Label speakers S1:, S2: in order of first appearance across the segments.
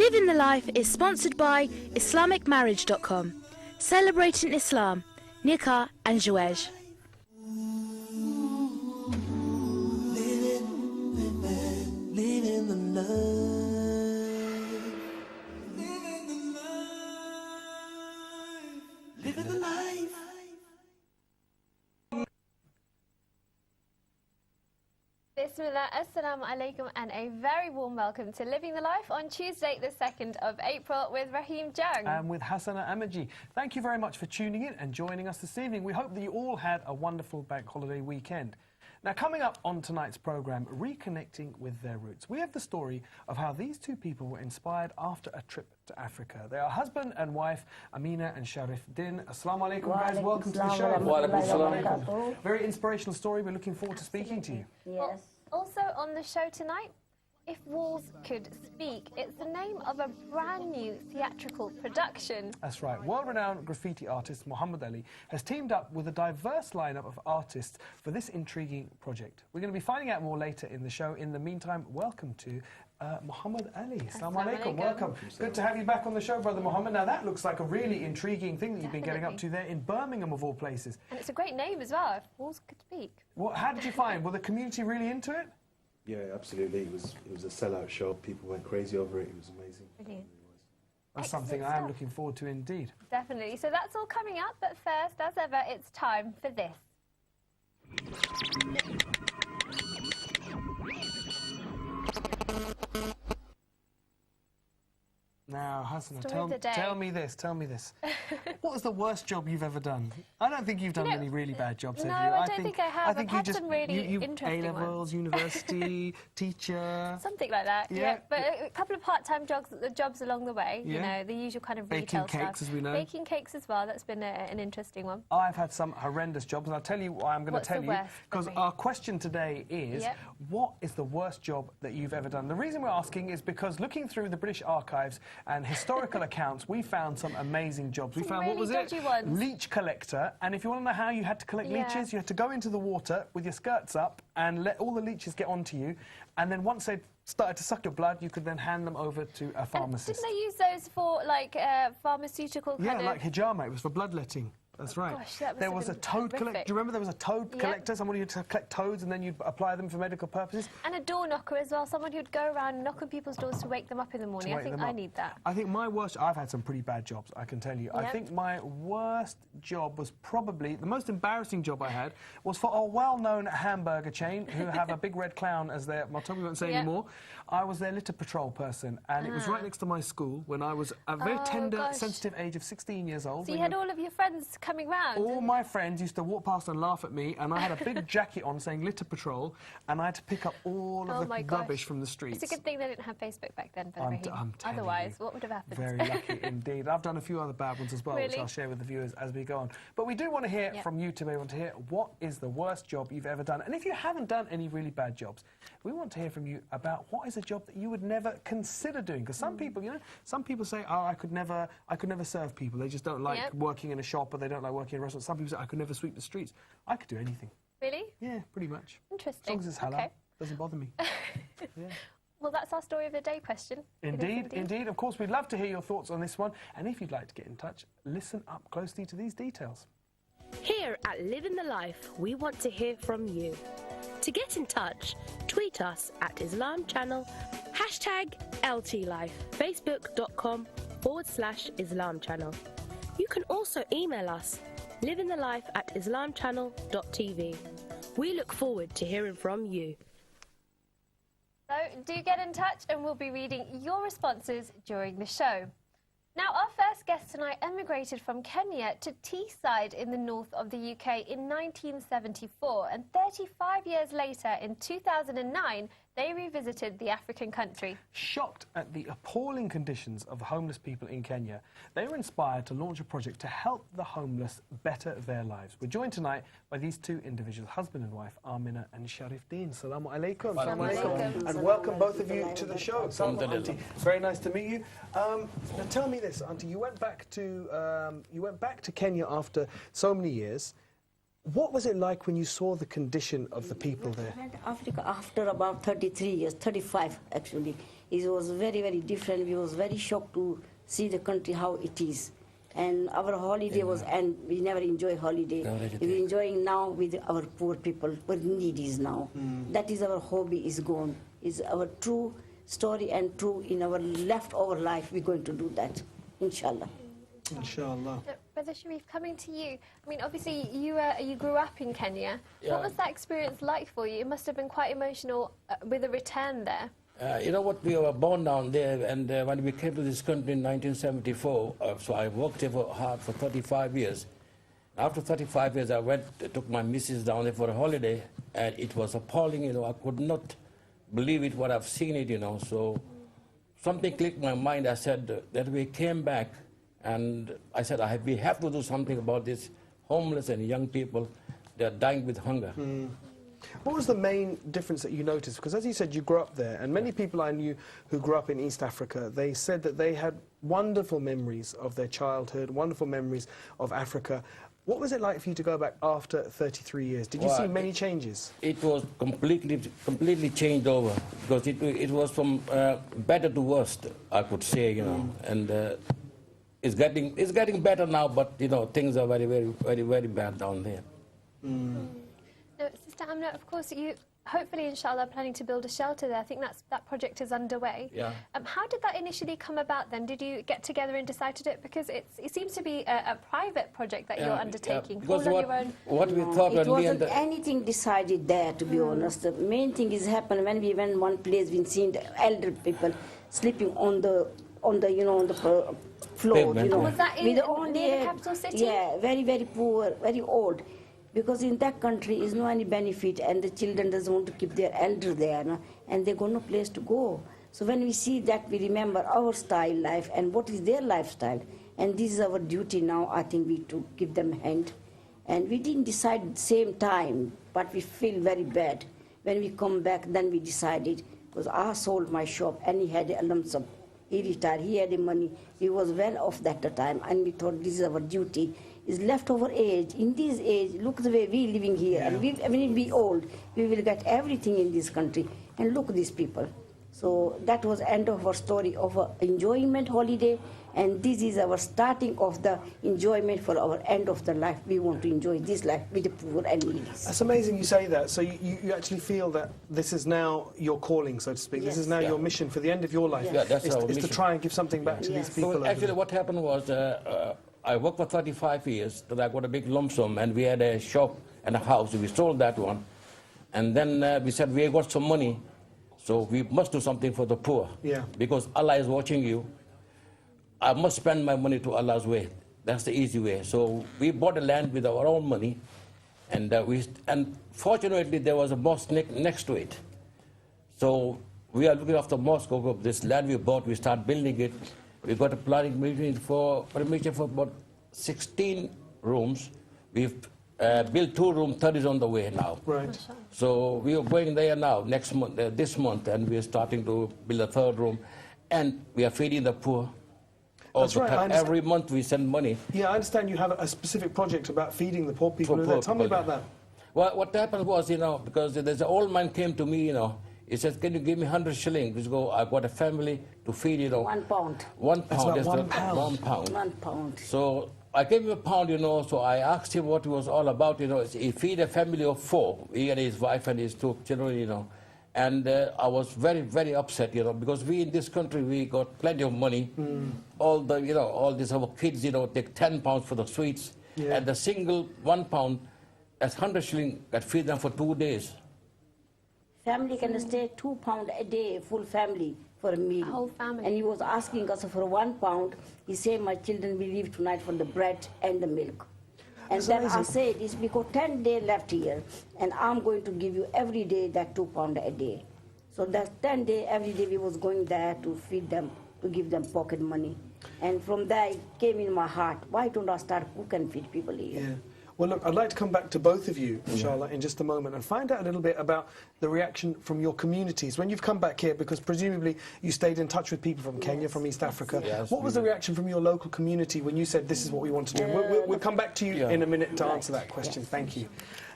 S1: Living the Life is sponsored by IslamicMarriage.com, celebrating Islam, Nikah and Zawaj.
S2: Living the life.
S3: Bismillah, Assalamu alaikum, and a very warm welcome to Living the Life on Tuesday, the 2nd of April with Rahim Jung.
S4: And with Hassana Amaji. Thank you very much for tuning in and joining us this evening. We hope that you all had a wonderful bank holiday weekend. Now, coming up on tonight's programme, Reconnecting with Their Roots, we have the story of how these two people were inspired after a trip to Africa. They are husband and wife, Amina and Sharif Din. Assalamu alaikum, guys. Welcome to the show.
S5: Assalamu alaikum.
S4: Very inspirational story. We're looking forward to speaking to you.
S3: Yes. Also on the show tonight, If Walls Could Speak. It's the name of a brand new theatrical production.
S4: That's right. World-renowned graffiti artist Muhammad Ali has teamed up with a diverse lineup of artists for this intriguing project. We're going to be finding out more later in the show. In the meantime, welcome to Muhammad Ali. Assalamu alaikum. Welcome. Good to have you back on the show, Brother Muhammad. Now, that looks like a really intriguing thing that you've been getting up to there in Birmingham, of all places.
S3: And it's a great name as well, If Walls Could Speak.
S4: How did you find? Were the community really into it?
S5: Yeah, absolutely. It was a sellout show. People went crazy over it. It was amazing.
S3: Brilliant.
S4: That's
S3: Excellent
S4: something I am
S3: stuff.
S4: looking forward to indeed.
S3: Definitely. So that's all coming up, but first, as ever, it's time for this.
S4: Now, Hassan,
S3: Story of the day.
S4: tell me this. What was the worst job you've ever done? I don't think you've done
S3: You know,
S4: any really bad jobs,
S3: no,
S4: have you?
S3: I don't think I have. I've had some really interesting
S4: A-levels,
S3: ones.
S4: university, teacher.
S3: Something like that,
S4: Yeah.
S3: But a couple of part-time jobs along the way, you
S4: Yeah.
S3: know, the usual kind of
S4: Baking
S3: retail
S4: cakes,
S3: stuff.
S4: as we know.
S3: Baking cakes as well, that's been an interesting one.
S4: I've had some horrendous jobs, and I'll tell you why I'm going to
S3: What's
S4: tell
S3: the
S4: you.
S3: worst,
S4: Because
S3: Rahim?
S4: our question today is,
S3: Yep.
S4: what is the worst job that you've ever done? The reason we're asking is because looking through the British archives and historical accounts, we found some amazing jobs. We
S3: Some
S4: found, what
S3: really
S4: was it?
S3: dodgy ones.
S4: Leech collector. And if you want to know how you had to collect
S3: Yeah.
S4: leeches, you had to go into the water with your skirts up and let all the leeches get onto you. And then once they started to suck your blood, you could then hand them over to a
S3: And
S4: pharmacist.
S3: didn't they use those for, like, pharmaceutical kind
S4: Yeah,
S3: of...
S4: like hijama. It was for bloodletting. That's right.
S3: gosh, that must
S4: there
S3: have
S4: was a
S3: been
S4: toad collector.
S3: horrific.
S4: Do you remember there was a toad
S3: Yep.
S4: collector? Someone who used to collect toads and then you'd apply them for medical purposes.
S3: And a door knocker as well, someone who'd go around knock on people's doors to wake them up in the morning. I
S4: wake
S3: think
S4: them
S3: I
S4: up.
S3: need that.
S4: I think my worst... I've had some pretty bad jobs, I can tell you. I
S3: Yep.
S4: think my worst job was probably... The most embarrassing job I had was for a well-known hamburger chain who have a big red clown as their motto. We won't say
S3: Yep.
S4: anymore. I was their litter patrol person, and it was right next to my school when I was a very tender,
S3: gosh.
S4: sensitive age of 16 years old.
S3: So you
S4: when
S3: had all of your friends coming round?
S4: All my friends used to walk past and laugh at me, and I had a big jacket on saying litter patrol, and I had to pick up all
S3: Oh
S4: of
S3: my
S4: the
S3: gosh.
S4: rubbish from the streets.
S3: It's a good thing they didn't have Facebook back then, for Rahim.
S4: I'm telling
S3: Otherwise,
S4: you,
S3: what would have happened?
S4: Very lucky indeed. I've done a few other bad ones as well, which
S3: Really?
S4: I'll share with the viewers as we go on. But we do want to hear
S3: Yep.
S4: from you today. We want to hear what is the worst job you've ever done. And if you haven't done any really bad jobs, we want to hear from you about what is a job that you would never consider doing. Because some people, you know, some people say, oh, I could never serve people. They just don't like
S3: Yep.
S4: working in a shop, or they don't like working in a restaurant. Some people say, I could never sweep the streets. I could do anything.
S3: Really?
S4: Yeah, pretty much. As
S3: Interesting.
S4: long as it's halal.
S3: Okay.
S4: Doesn't bother me. Yeah.
S3: Well, that's our story of the day question. It is
S4: Indeed, indeed. Of course, we'd love to hear your thoughts on this one. And if you'd like to get in touch, listen up closely to these details.
S1: Here at Living the Life, we want to hear from you. To get in touch, tweet us at Islam Channel, #LTLife, facebook.com/Islam Channel. You can also email us, livingthelife@islamchannel.tv. We look forward to hearing from you.
S3: So do get in touch and we'll be reading your responses during the show. Now, our first guest tonight emigrated from Kenya to Teesside in the north of the UK in 1974, and 35 years later, in 2009, they revisited the African country.
S4: Shocked at the appalling conditions of homeless people in Kenya, they were inspired to launch a project to help the homeless better their lives. We're joined tonight by these two individuals, husband and wife, Amina and Sharif Din. Salamu alaikum.
S3: Salamu alaikum.
S4: And welcome both of you to the show. Salamu auntie. Very nice to meet you. Now tell me this, auntie. You went back to Kenya after so many years. What was it like when you saw the condition of the people there?
S6: I went to Africa after about 33 years, 35 actually. It was very, very different. We was very shocked to see the country how it is. And our holiday was, and we never enjoy holiday. We're enjoying now with our poor people, but needies now. That is our hobby is gone. Is our true story and true in our leftover life. We're going to do that, inshallah.
S5: Inshallah.
S3: Brother Sharif, coming to you. I mean, obviously, you grew up in Kenya.
S7: Yeah.
S3: What was that experience like for you? It must have been quite emotional with a return there.
S7: You know what, we were born down there, and when we came to this country in 1974, so I worked there hard for 35 years. After 35 years, I took my missus down there for a holiday, and it was appalling, you know. I could not believe it, what I've seen it, you know. So something clicked in my mind. I said that we came back, and I said, we have to do something about this homeless and young people. They're dying with hunger.
S4: What was the main difference that you noticed? Because as you said, you grew up there, and many people I knew who grew up in East Africa, they said that they had wonderful memories of their childhood, wonderful memories of Africa. What was it like for you to go back after 33 years? Did you see many changes?
S7: It was completely changed over, because it was from better to worse, I could say, you know, and it's getting better now, but you know, things are very, very, very, very bad down there.
S3: Now, Sister Amna, of course, you hopefully, inshallah, are planning to build a shelter there. I think that project is underway.
S7: Yeah.
S3: How did that initially come about then? Did you get together and decide to do it? Because it seems to be a private project that you're undertaking.
S7: Because
S3: all on your own.
S7: what we thought
S6: It
S7: when
S6: wasn't anything decided there, to be honest. The main thing is happened when we went one place, we've seen the elder people sleeping on the floor.
S7: Pavement,
S6: You know.
S3: Was that
S6: With
S3: near
S6: only
S3: the capital city?
S6: Yeah, very, very poor, very old. Because in that country is no any benefit, and the children doesn't want to keep their elder there, no? And they got no place to go. So when we see that, we remember our style life and what is their lifestyle. And this is our duty now, I think, we to give them a hand. And we didn't decide at the same time, but we feel very bad. When we come back, then we decided, because I sold my shop and he had a lump sum. He retired, he had the money, he was well off that time, and we thought this is our duty. Is leftover age. In this age, look the way we living here, and when we be old, we will get everything in this country. And look these people. So that was end of our story of our enjoyment holiday, and this is our starting of the enjoyment for our end of the life. We want to enjoy this life with the poor and needy.
S4: That's amazing you say that. So you actually feel that this is now your calling, so to speak.
S6: Yes.
S4: This is now your mission for the end of your life.
S7: Yeah, that's our
S4: is to
S7: mission.
S4: try and give something back to these people.
S7: So actually what happened was, I worked for 35 years, then I got a big lump sum, and we had a shop and a house. We sold that one. And then we said, we got some money, so we must do something for the poor.
S4: Yeah.
S7: Because Allah is watching you. I must spend my money to Allah's way. That's the easy way. So we bought the land with our own money, and fortunately there was a mosque next to it. So we are looking after the mosque of this land we bought. We start building it. We got a planning permission for about 16 rooms. We've built 2 rooms, third is on the way now.
S4: Right.
S7: So we are going there now, next month, this month, and we are starting to build a 3rd room. And we are feeding the poor. All
S4: That's
S7: the
S4: right, I
S7: time.
S4: understand.
S7: Every month we send money.
S4: Yeah, I understand you have a specific project about feeding the poor people. Tell me about that.
S7: Well, what happened was, you know, because there's an old man came to me, you know, he says, can you give me 100 shillings? We go, I've got a family to feed, you know.
S6: 1 pound.
S7: 1
S4: That's
S7: pound.
S4: about
S7: That's
S4: £1.
S7: £1.
S6: 1 pound.
S7: So I gave him a pound, you know, so I asked him what it was all about, you know. He feed a family of 4, he and his wife and his 2 children, you know. And I was very, very upset, you know, because we in this country, we got plenty of money. All the, you know, all these our kids, you know, take 10 pounds for the sweets.
S4: Yeah.
S7: And the single 1 pound, that's 100 shillings, that feed them for 2 days.
S6: Family can stay 2 pound a day, full family, for a meal.
S3: A whole family.
S6: And he was asking us for 1 pound. He said, my children will leave tonight for the bread and the milk. And
S4: That's
S6: then I
S4: amazing.
S6: said, it's because 10 days left here, and I'm going to give you every day that 2 pound a day. So that 10 days, every day we was going there to feed them, to give them pocket money. And from there, it came in my heart, why don't I start cook and feed people here?
S4: Yeah. Well, look, I'd like to come back to both of you, inshallah, in just a moment and find out a little bit about the reaction from your communities. When you've come back here, because presumably you stayed in touch with people from Kenya, from East Africa,
S7: Yes,
S4: what was the reaction from your local community when you said this is what we want to do? We'll come back to you in a minute to answer that question. Thank you.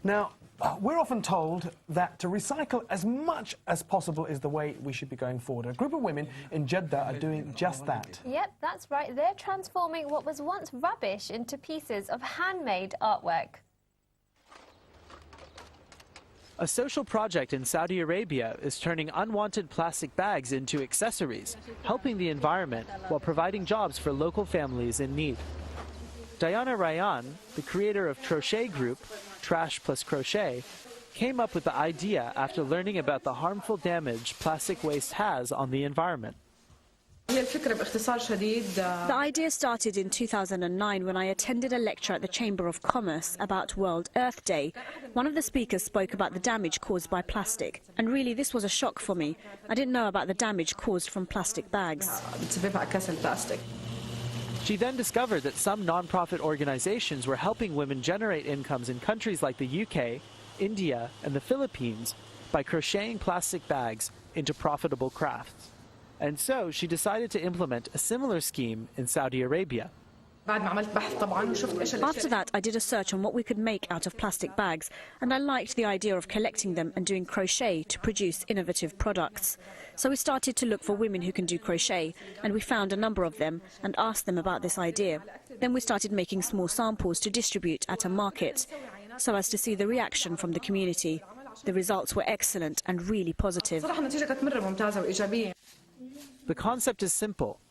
S4: Now, we're often told that to recycle as much as possible is the way we should be going forward. A group of women in Jeddah are doing just that.
S3: Yep, that's right. They're transforming what was once rubbish into pieces of handmade artwork.
S8: A social project in Saudi Arabia is turning unwanted plastic bags into accessories, helping the environment while providing jobs for local families in need. Diana Rayyan, the creator of crochet group Trash Plus Crochet, came up with the idea after learning about the harmful damage plastic waste has on the environment.
S9: The idea started in 2009 when I attended a lecture at the Chamber of Commerce about World Earth Day. One of the speakers spoke about the damage caused by plastic, and really this was a shock for me. I didn't know about the damage caused from plastic bags.
S8: She then discovered that some non-profit organizations were helping women generate incomes in countries like the UK, India, and the Philippines by crocheting plastic bags into profitable crafts. And so she decided to implement a similar scheme in Saudi Arabia.
S9: After that, I did a search on what we could make out of plastic bags, and I liked the idea of collecting them and doing crochet to produce innovative products. So we started to look for women who can do crochet, and we found a number of them and asked them about this idea. Then we started making small samples to distribute at a market, so as to see the reaction from the community. The results were excellent and really positive.
S8: The concept is simple.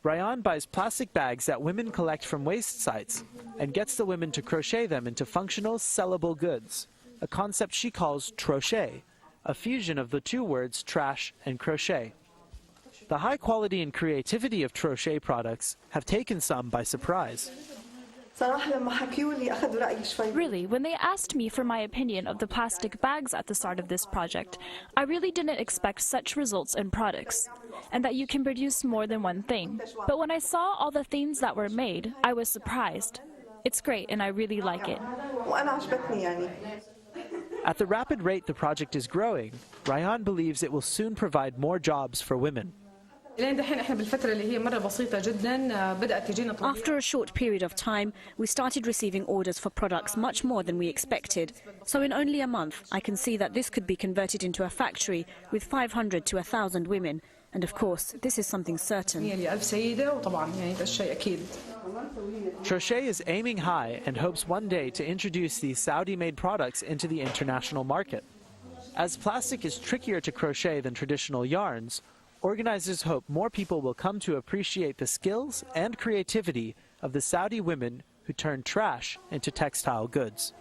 S8: Rayyan buys plastic bags that women collect from waste sites and gets the women to crochet them into functional, sellable goods, a concept she calls trochet, a fusion of the two words trash and crochet. The high quality and creativity of trochet products have taken some by surprise.
S10: Really, when they asked me for my opinion of the plastic bags at the start of this project, I really didn't expect such results in products, and that you can produce more than one thing. But when I saw all the things that were made, I was surprised. It's great and I really like it.
S8: At the rapid rate the project is growing, Rayyan believes it will soon provide more jobs for women.
S9: After a short period of time, we started receiving orders for products much more than we expected. So in only a month, I can see that this could be converted into a factory with 500 to 1,000 women. And of course, this is something certain.
S8: Crochet is aiming high and hopes one day to introduce these Saudi-made products into the international market. As plastic is trickier to crochet than traditional yarns, organizers hope more people will come to appreciate the skills and creativity of the Saudi women who turn trash into textile goods.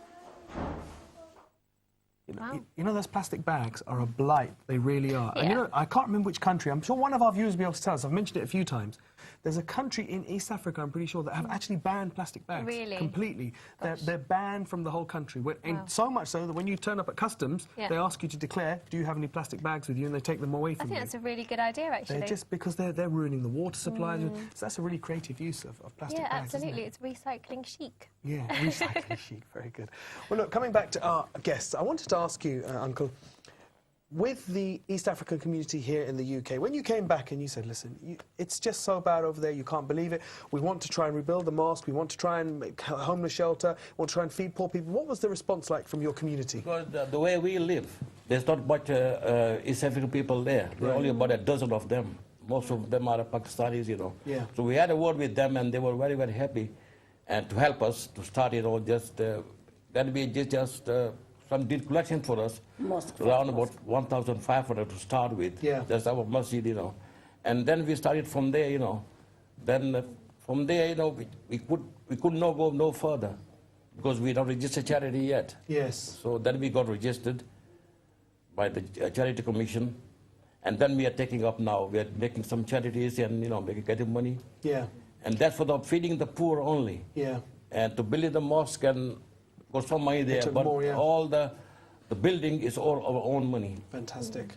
S4: You know, those plastic bags are a blight. They really are.
S3: Yeah.
S4: And you know, I can't remember which country. I'm sure one of our viewers will be able to tell us. I've mentioned it a few times. There's a country in East Africa, I'm pretty sure, that have actually banned plastic bags.
S3: Really?
S4: Completely. They're banned from the whole country. And so much so that when you turn up at customs, they ask you to declare, do you have any plastic bags with you? And they take them away from you.
S3: I think that's a really good idea, actually.
S4: They're just because they're ruining the water supply. So that's a really creative use of plastic bags.
S3: Yeah, absolutely.
S4: Isn't it?
S3: It's recycling chic.
S4: Yeah, recycling chic. Very good. Well, look, coming back to our guests, I wanted to ask you, Uncle, with the East African community here in the UK, when you came back and you said, listen, it's just so bad over there, you can't believe it, we want to try and rebuild the mosque, we want to try and make a homeless shelter, we want to try and feed poor people, what was the response like from your community?
S7: Because the way we live, there's not much East African people there. There are only about a dozen of them. Most of them are Pakistanis, you know.
S4: Yeah.
S7: So we had a word with them and they were very, very happy and to help us to start, you know, just, then we just some did collection for us, around about 1,500 to start with.
S4: Yeah.
S7: That's our masjid, you know. And then we started from there, you know. Then from there, you know, we could not go no further because we don't register charity yet.
S4: Yes.
S7: So then we got registered by the Charity Commission. And then we are taking up now. We are making some charities and, you know, getting money.
S4: Yeah.
S7: And that's for the feeding the poor only.
S4: Yeah.
S7: And to build the mosque and got some money there, but
S4: more, yeah.
S7: all the building is all our own money.
S4: Fantastic.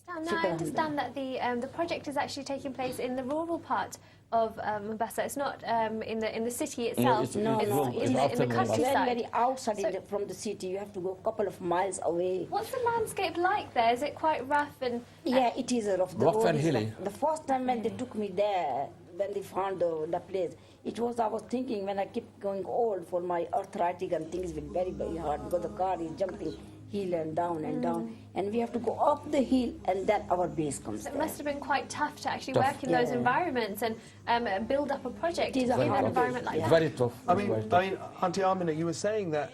S3: Now, I understand that the project is actually taking place in the rural part of Mombasa. It's not in the city itself.
S7: It's
S3: in the countryside.
S6: Very outside from the city. You have to go a couple of miles away.
S3: What's the landscape like there? Is it quite rough and?
S6: Yeah, it is rough.
S7: Rough and hilly.
S6: The first time when they took me there, when they found the place. It was, I was thinking when I keep going old for my arthritic and things will very, very hard because the car is jumping hill and down and down. And we have to go up the hill and then our base comes
S3: It
S6: there.
S3: must have been quite tough to actually work in those environments and build up a project in an environment like that.
S7: Very tough.
S4: I mean, Auntie Amina, you were saying that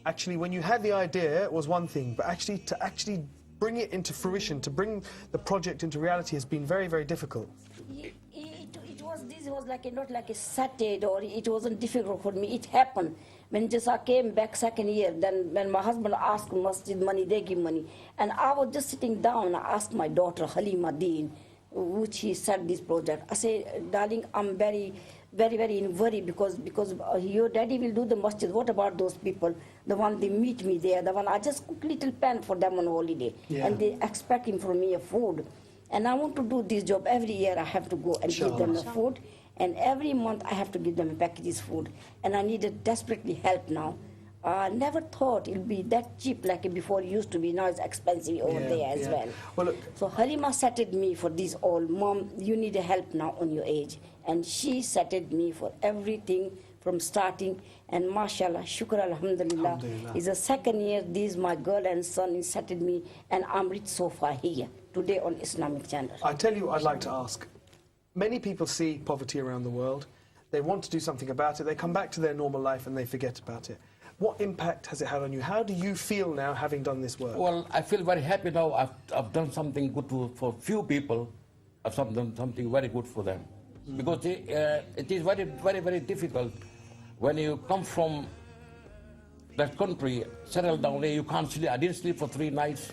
S4: actually when you had the idea it was one thing, but actually to bring it into fruition, to bring the project into reality has been very, very difficult.
S6: This was like not like a Saturday, or it wasn't difficult for me. It happened when just I came back second year. Then when my husband asked masjid money, they give money, and I was just sitting down. I asked my daughter Halima Deen, which he said this project. I said, darling, I'm very, very, very in worry because your daddy will do the masjid. What about those people? The one they meet me there, the one I just cook little pan for them on holiday, and they expecting from me a food. And I want to do this job every year. I have to go and give them the food, and every month I have to give them packages food. And I needed desperately help now. I never thought it would be that cheap like before it used to be. Now it's expensive over there as well.
S4: Look.
S6: So Halima settled me for this all. Mom, you need help now on your age. And she settled me for everything from starting. And mashallah, shukr alhamdulillah, is the second year. This my girl and son settled me, and I'm rich so far here today on Islamic channel.
S4: I tell you, I'd like to ask. Many people see poverty around the world. They want to do something about it. They come back to their normal life and they forget about it. What impact has it had on you? How do you feel now, having done this work?
S7: Well, I feel very happy now. I've done something good for few people. I've done something very good for them. Because it is very, very, very difficult when you come from that country, settle down there, you can't sleep. I didn't sleep for 3 nights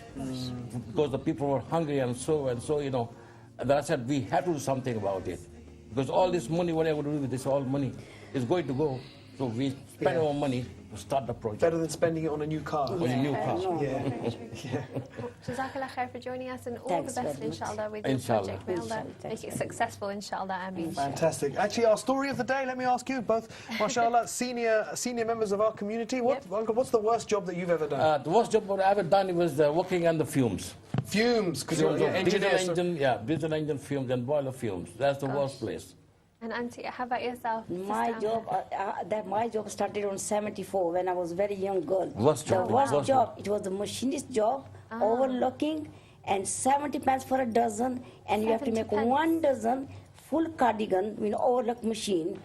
S7: because the people were hungry and so, you know. And then I said, we have to do something about it. Because all this money, whatever we do with this, all money is going to go. So we spend our money to start the project.
S4: Better than spending it on a new car.
S7: On a new car.
S3: Jazakallah khair for joining us, and all the best, inshallah, with your project. May Allah make it successful, inshallah. Ameen.
S4: Fantastic. Actually, our story of the day, let me ask you both, mashallah, senior members of our community. What's the worst job that you've ever done?
S7: The worst job I've ever done was working on the fumes.
S4: Fumes, because you're an engineer.
S7: Diesel engine fumes and boiler fumes. That's the worst place.
S3: And Auntie, how about yourself?
S6: My job started on 74 when I was a very young girl.
S7: Worst job.
S6: The worst job. It was the machinist job, overlooking, and 70 pence for a dozen, and you have to make 1 dozen full cardigan with overlock machine.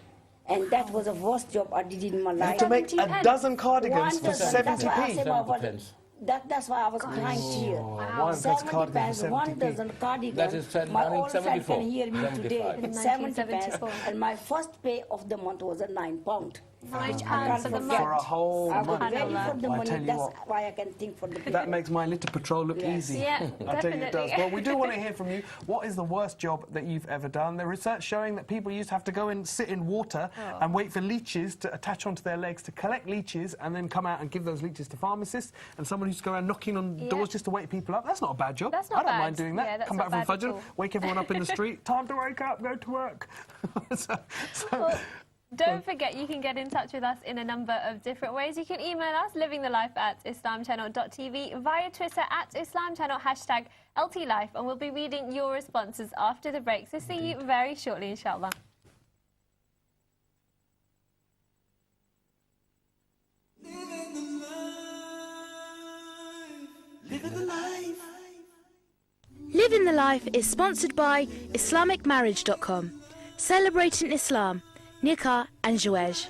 S6: And that was the worst job I did in my life.
S4: You have to make a dozen cardigans for 70p.
S6: That's why I was crying here.
S4: Wow.
S6: 70 pence, 1 dozen cardigan.
S7: That is
S6: my old friend
S7: 74.
S6: can hear me today. 70 pence. And my first pay of the month was £9.
S3: £9 for the month.
S4: For a whole
S6: I
S4: month.
S6: got ready for the money. That's
S4: what,
S6: why I can think for the people.
S4: that makes my little patrol look easy.
S3: Yeah,
S4: I tell you it does. Well, we do want to hear from you. What is the worst job that you've ever done? The research showing that people used to have to go and sit in water and wait for leeches to attach onto their legs to collect leeches and then come out and give those leeches to pharmacists, and someone who used to go around knocking on doors just to wake people up. That's not a bad job.
S3: That's not
S4: I don't
S3: bad.
S4: mind doing that.
S3: Yeah, that's
S4: come
S3: not
S4: back from
S3: bad at
S4: Fajr,
S3: all.
S4: wake everyone up in the street. Time to wake up, go to work.
S3: Well, don't forget, you can get in touch with us in a number of different ways. You can email us, livingthelife@islamchannel.tv, via Twitter @islamchannel, #LTLife, and we'll be reading your responses after the break. So see you very shortly, inshallah.
S2: Living the life.
S1: Living the Life is sponsored by IslamicMarriage.com, celebrating Islam, nikah and Zawaj.